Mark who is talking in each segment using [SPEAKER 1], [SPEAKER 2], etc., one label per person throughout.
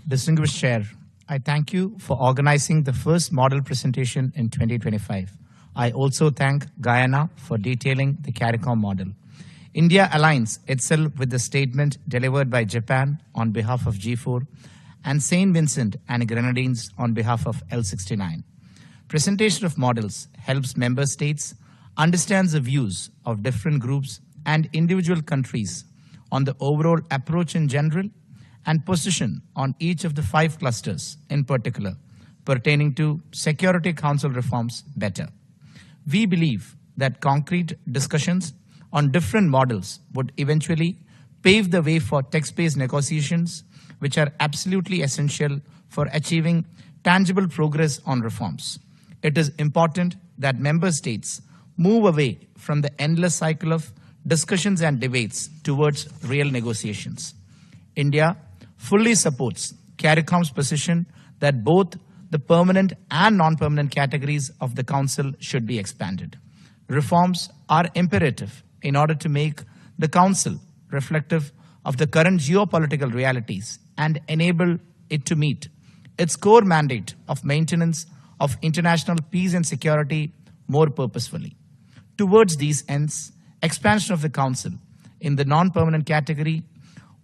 [SPEAKER 1] Distinguished Chair, I thank you for organizing the first model presentation in 2025. I also thank Guyana for detailing the CARICOM model. India aligns itself with the statement delivered by Japan on behalf of G4 and St. Vincent and Grenadines on behalf of L69. Presentation of models helps member states understand the views of different groups and individual countries on the overall approach in general and position on each of the 5 clusters in particular pertaining to Security Council reforms better. We believe that concrete discussions on different models would eventually pave the way for text-based negotiations, which are absolutely essential for achieving tangible progress on reforms. It is important that member states move away from the endless cycle of discussions and debates towards real negotiations. India fully supports CARICOM's position that both the permanent and non-permanent categories of the Council should be expanded. Reforms are imperative in order to make the Council reflective of the current geopolitical realities and enable it to meet its core mandate of maintenance of international peace and security more purposefully. Towards these ends, expansion of the Council in the non-permanent category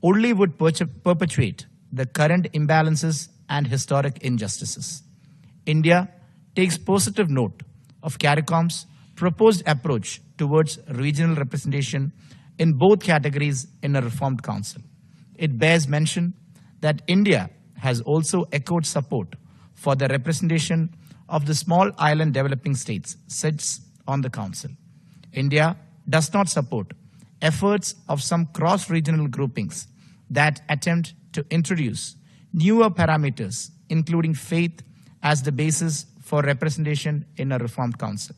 [SPEAKER 1] only would perpetuate the current imbalances and historic injustices. India takes positive note of CARICOM's proposed approach towards regional representation in both categories in a reformed council. It bears mention that India has also echoed support for the representation of the small island developing states sits on the council. India does not support efforts of some cross-regional groupings that attempt to introduce newer parameters, including faith, as the basis for representation in a reformed council.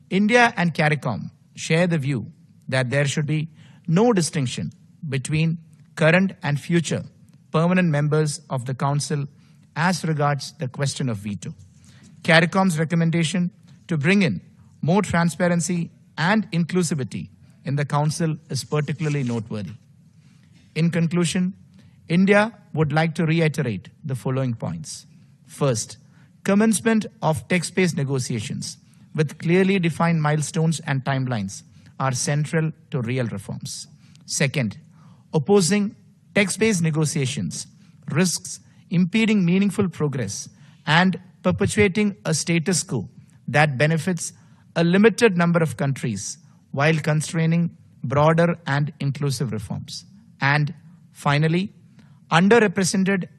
[SPEAKER 1] India and CARICOM share the view that there should be no distinction between current and future permanent members of the Council as regards the question of veto. CARICOM's recommendation to bring in more transparency and inclusivity in the Council is particularly noteworthy. In conclusion, India would like to reiterate the following points. First, commencement of text-based negotiations with clearly defined milestones and timelines are central to real reforms. Second, opposing text-based negotiations risks impeding meaningful progress and perpetuating a status quo that benefits a limited number of countries while constraining broader and inclusive reforms. And finally, underrepresented